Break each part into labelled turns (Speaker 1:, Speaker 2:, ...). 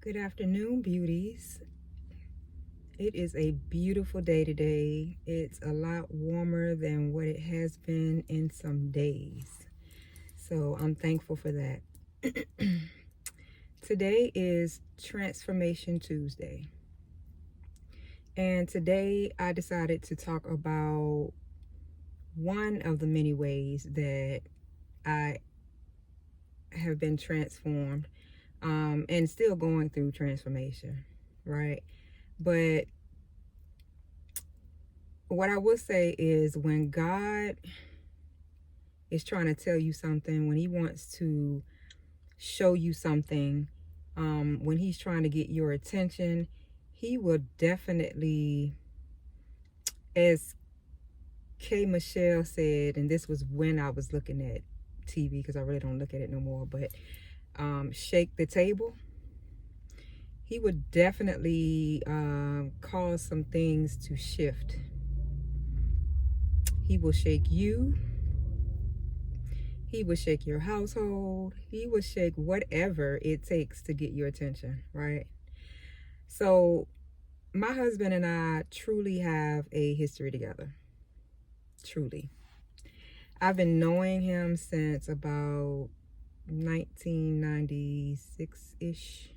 Speaker 1: Good afternoon, beauties. It is a beautiful day today. It's a lot warmer than what it has been in some days. So I'm thankful for that. Today is Transformation Tuesday. And today I decided to talk about one of the many ways that I have been transformed and still going through transformation, right? But what I will say is when God is trying to tell you something, when he wants to show you something, when he's trying to get your attention, he will definitely, as K. Michelle said, and this was when I was looking at TV because I really don't look at it no more, but shake the table. He would definitely cause some things to shift. He will shake you. He will shake your household. He will shake whatever it takes to get your attention, right? So my husband and I truly have a history together. Truly. I've been knowing him since about 1996-ish.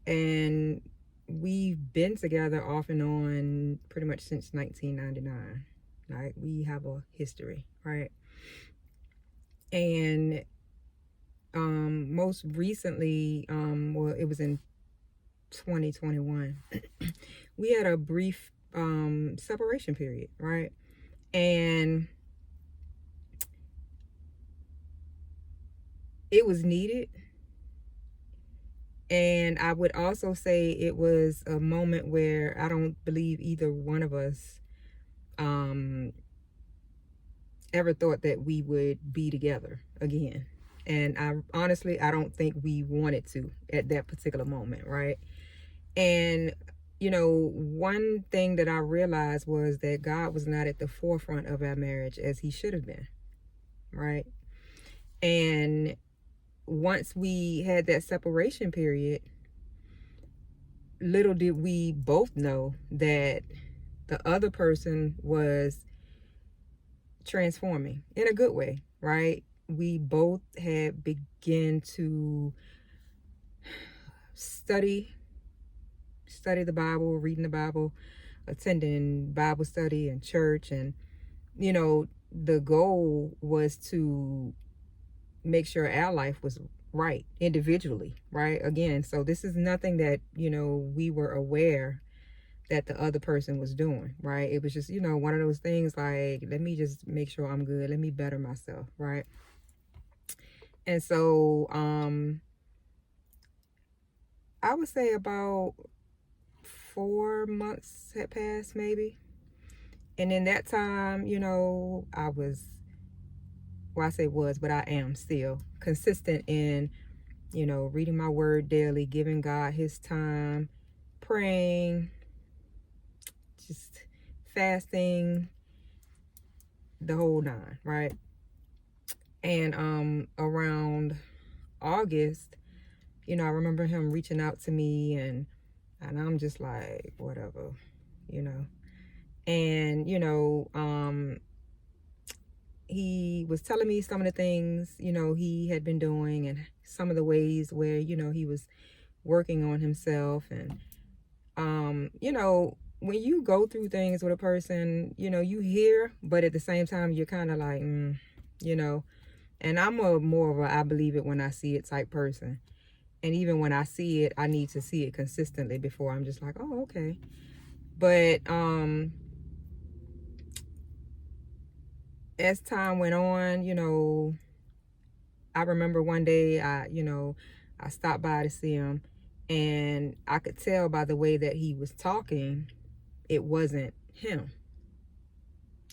Speaker 1: And we've been together off and on pretty much since 1999. Like, we have a history, right? And most recently, well, it was in 2021, we had a brief separation period, right? And it was needed. And I would also say it was a moment where I don't believe either one of us ever thought that we would be together again. And I don't think we wanted to at that particular moment, right? And one thing that I realized was that God was not at the forefront of our marriage as he should have been, right? And once we had that separation period, little did we both know that the other person was transforming in a good way, right? We both had begun to study the Bible, reading the Bible, attending Bible study and church. And, the goal was to make sure our life was right individually, right? Again, so this is nothing that, we were aware that the other person was doing, right? It was just, one of those things like, let me just make sure I'm good. Let me better myself, right? And so, I would say about 4 months had passed, maybe. And in that time, I was, well, I say was, but I am still consistent in, reading my word daily, giving God his time, praying, just fasting, the whole nine, right? And around August, I remember him reaching out to me, and I'm just like, whatever, and he was telling me some of the things he had been doing, and some of the ways where he was working on himself. And when you go through things with a person, you hear, but at the same time you're kind of like, and I'm a more of a I believe it when I see it type person. And even when I see it, I need to see it consistently before I'm just like, oh, okay. But as time went on, I remember one day I stopped by to see him, and I could tell by the way that he was talking, it wasn't him,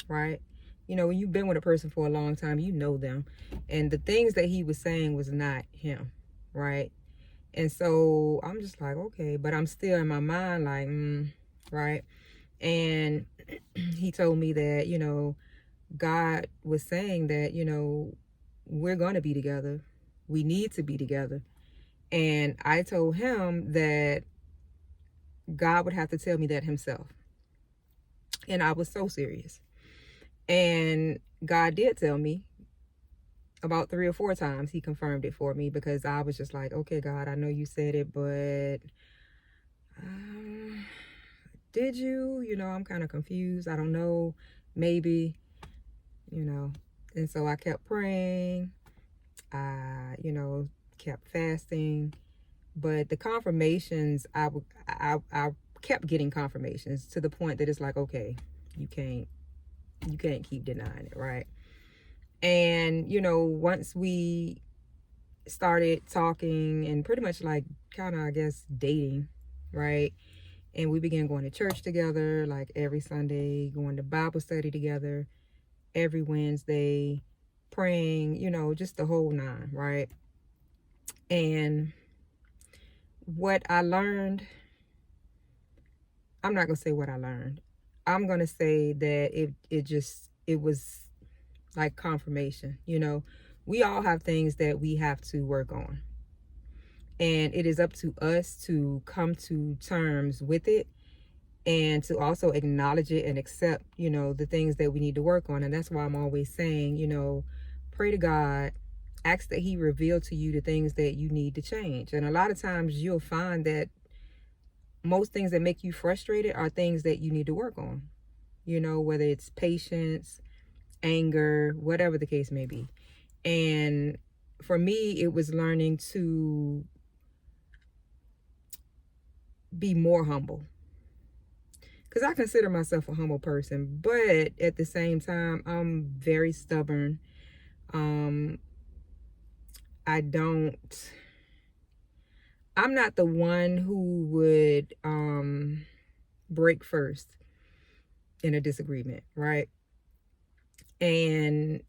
Speaker 1: right? When you've been with a person for a long time, you know them, and the things that he was saying was not him, right? And so I'm just like, okay, but I'm still in my mind like, right? And he told me that, God was saying that, we're going to be together. We need to be together. And I told him that God would have to tell me that himself. And I was so serious. And God did tell me about 3 or 4 times. He confirmed it for me, because I was just like, okay, God, I know you said it, but did you? I'm kind of confused. I don't know. Maybe, you know. And so I kept praying. I, kept fasting. But the confirmations, I kept getting confirmations, to the point that it's like, okay, you can't keep denying it, right? And once we started talking and pretty much like kind of, I guess, dating, right? And we began going to church together, like every Sunday, going to Bible study together every Wednesday, praying, just the whole nine, right? And what I learned, I'm not going to say what I learned. I'm going to say that it was like confirmation. We all have things that we have to work on. And it is up to us to come to terms with it, and to also acknowledge it and accept, the things that we need to work on. And that's why I'm always saying, pray to God, ask that he reveal to you the things that you need to change. And a lot of times you'll find that most things that make you frustrated are things that you need to work on, whether it's patience, anger, whatever the case may be. And for me, it was learning to be more humble, because I consider myself a humble person, but at the same time, I'm very stubborn. I'm not the one who would break first in a disagreement, right? And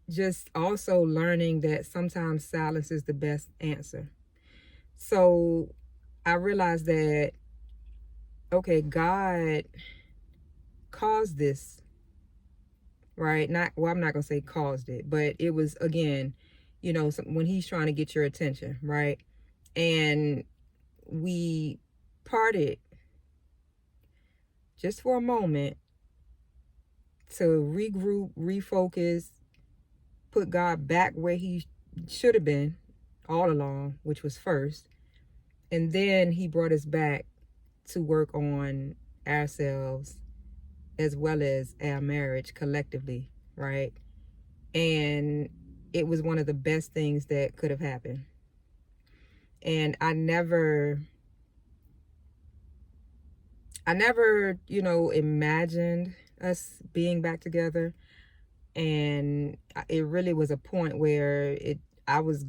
Speaker 1: just also learning that sometimes silence is the best answer. So I realized that, okay, God caused this, right? I'm not going to say caused it, but it was, again, when he's trying to get your attention, right? And we parted just for a moment to regroup, refocus, put God back where he should have been all along, which was first. And then he brought us back to work on ourselves as well as our marriage collectively, right? And it was one of the best things that could have happened. And I never, imagined us being back together. And it really was a point where I was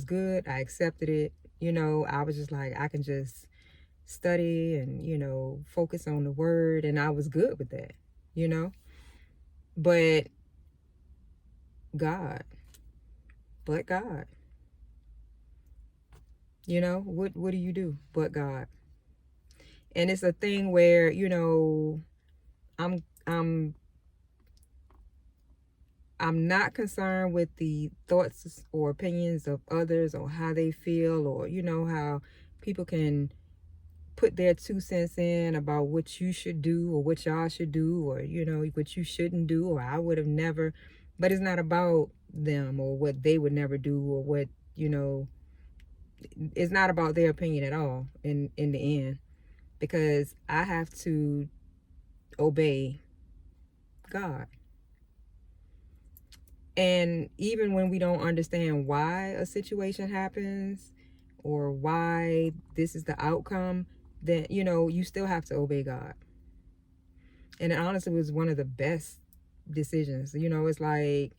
Speaker 1: good. I accepted it. I was just like, I can just study and, focus on the word. And I was good with that, but God, what do you do but God? And it's a thing where, I'm not concerned with the thoughts or opinions of others, or how they feel, or how people can put their 2 cents in about what you should do, or what y'all should do, or what you shouldn't do, or I would have never. But it's not about them or what they would never do, or what it's not about their opinion at all in the end, because I have to obey God. And even when we don't understand why a situation happens, or why this is the outcome, then you still have to obey God. And it honestly was one of the best decisions. It's like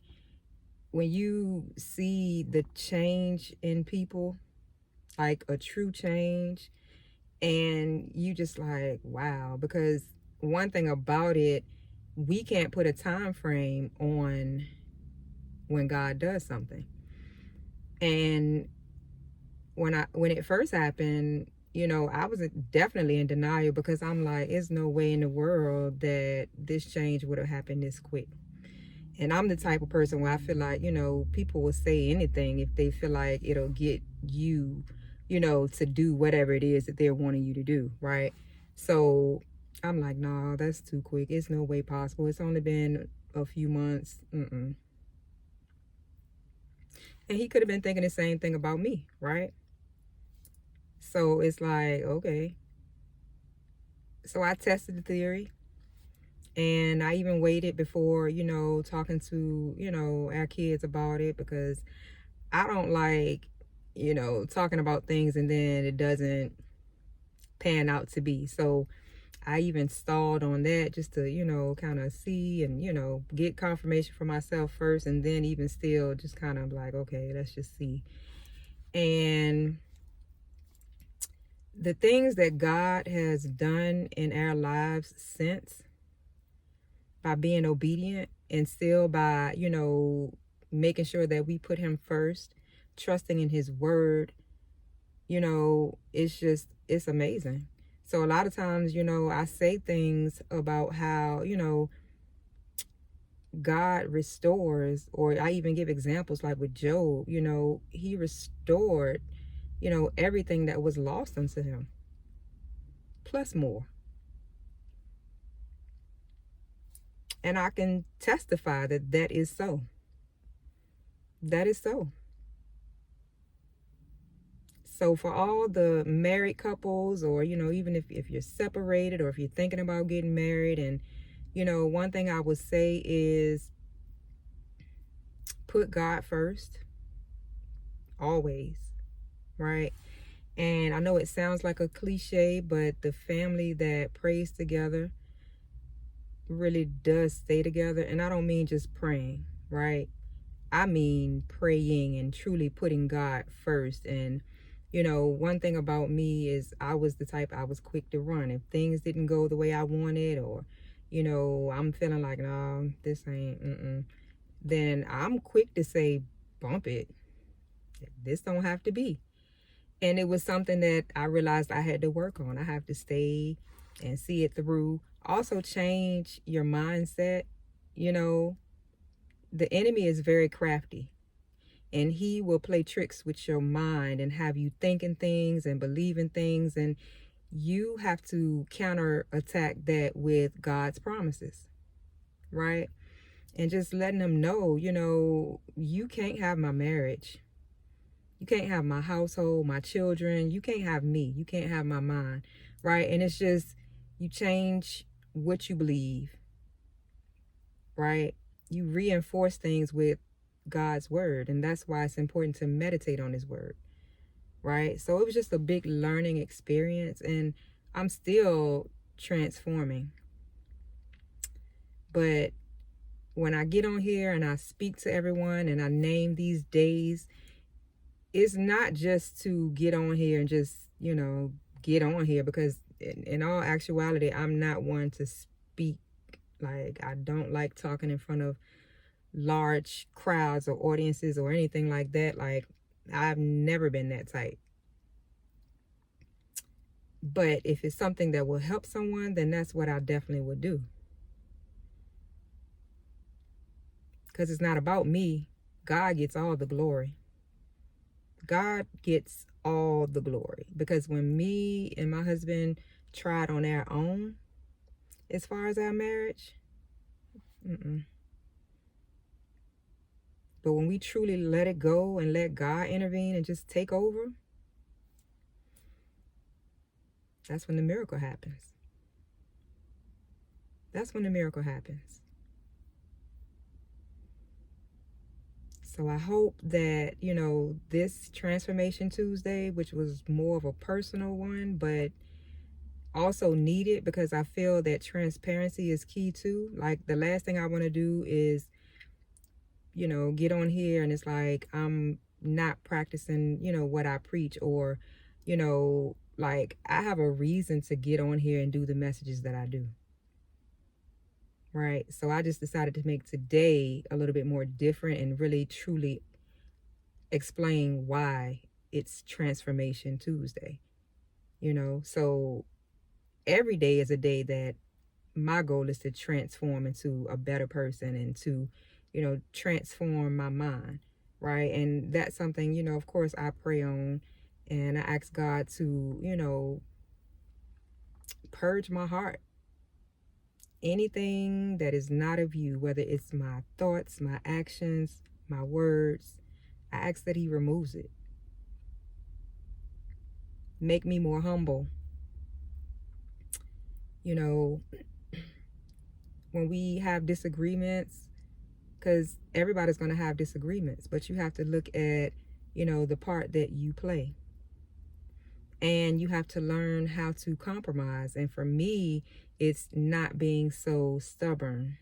Speaker 1: when you see the change in people, like a true change, and you just like, wow. Because one thing about it, we can't put a time frame on when God does something. And when it first happened, I was definitely in denial, because I'm like, there's no way in the world that this change would have happened this quick. And I'm the type of person where I feel like, people will say anything if they feel like it'll get you to do whatever it is that they're wanting you to do, right? So I'm like, no, that's too quick. It's no way possible. It's only been a few months. Mm-mm. And he could have been thinking the same thing about me, right? So it's like, okay. So I tested the theory, and I even waited before, talking to, our kids about it, because I don't like, talking about things and then it doesn't pan out to be. So I even stalled on that just to, kind of see and, get confirmation for myself first, and then even still just kind of like, okay, let's just see. And the things that God has done in our lives since, by being obedient and still by, making sure that we put him first, trusting in his word, it's amazing. So a lot of times, I say things about how, God restores, or I even give examples like with Job, he restored, everything that was lost unto him, plus more. And I can testify that that is so. That is so. So for all the married couples, or, even if you're separated, or if you're thinking about getting married, and, one thing I would say is put God first, always, right? And I know it sounds like a cliche, but the family that prays together really does stay together. And I don't mean just praying, right? I mean praying and truly putting God first. And, one thing about me is I was the type, I was quick to run. If things didn't go the way I wanted, or, I'm feeling like, no, this ain't, then I'm quick to say, bump it. This don't have to be. And it was something that I realized I had to work on. I have to stay and see it through. Also change your mindset. The enemy is very crafty, and he will play tricks with your mind and have you thinking things and believing things. And you have to counterattack that with God's promises, right? And just letting them know, you can't have my marriage. You can't have my household, my children. You can't have me. You can't have my mind, right? And it's just, you change what you believe, right? You reinforce things with God's word. And that's why it's important to meditate on his word, right? So it was just a big learning experience, and I'm still transforming. But when I get on here and I speak to everyone and I name these days, it's not just to get on here and just, get on here, because in all actuality, I'm not one to speak. Like, I don't like talking in front of large crowds or audiences or anything like that. Like, I've never been that type. But if it's something that will help someone, then that's what I definitely would do. Because it's not about me. God gets all the glory. God gets all the glory. Because when me and my husband tried on our own, as far as our marriage, but when we truly let it go and let God intervene and just take over, that's when the miracle happens. That's when the miracle happens. So I hope that, this Transformation Tuesday, which was more of a personal one, but also needed, because I feel that transparency is key too. Like, the last thing I want to do is, get on here and it's like I'm not practicing, what I preach, or, like, I have a reason to get on here and do the messages that I do. Right. So I just decided to make today a little bit more different and really truly explain why it's Transformation Tuesday. So every day is a day that my goal is to transform into a better person, and to, transform my mind. Right. And that's something, of course, I pray on And I ask God to, purge my heart. Anything that is not of you, whether it's my thoughts, my actions, my words, I ask that He removes it. Make me more humble. When we have disagreements, because everybody's going to have disagreements, but you have to look at, the part that you play. And you have to learn how to compromise. And for me, it's not being so stubborn,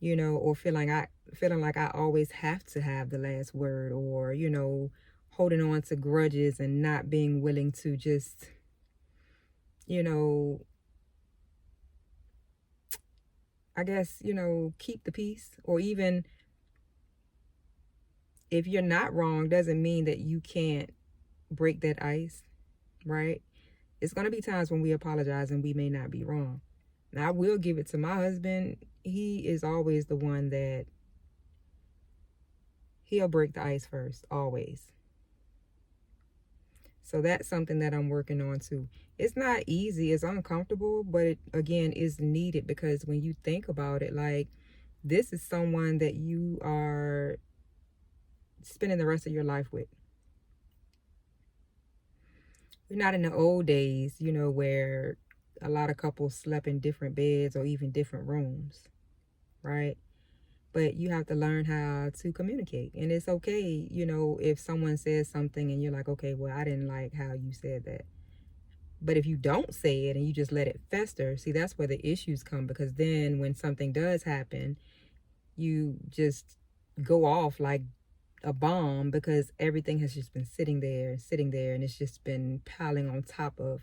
Speaker 1: or feeling like I always have to have the last word, or, holding on to grudges and not being willing to just, I guess, keep the peace. Or even if you're not wrong, doesn't mean that you can't break that ice, right? It's going to be times when we apologize and we may not be wrong. Now, I will give it to my husband. He is always the one that he'll break the ice first, always. So that's something that I'm working on too. It's not easy, it's uncomfortable, but it, again, is needed, because when you think about it, like, this is someone that you are spending the rest of your life with. We're not in the old days, where a lot of couples slept in different beds or even different rooms, right? But you have to learn how to communicate. And it's okay, if someone says something and you're like, okay, well, I didn't like how you said that. But if you don't say it and you just let it fester, see, that's where the issues come. Because then when something does happen, you just go off like a bomb, because everything has just been sitting there, and it's just been piling on top of,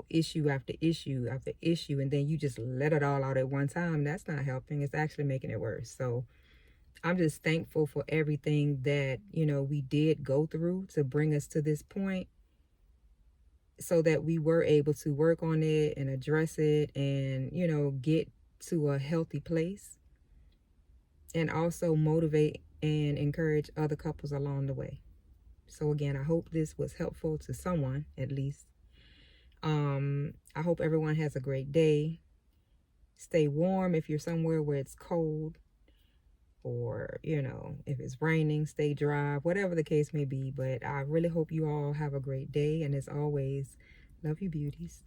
Speaker 1: issue after issue after issue, and then you just let it all out at one time. That's not helping. It's actually making it worse. So I'm just thankful for everything that, we did go through to bring us to this point, so that we were able to work on it and address it and, get to a healthy place, and also motivate and encourage other couples along the way. So again, I hope this was helpful to someone, at least. I hope everyone has a great day. Stay warm if you're somewhere where it's cold, or, if it's raining, stay dry, whatever the case may be. But I really hope you all have a great day. And as always, love you, beauties.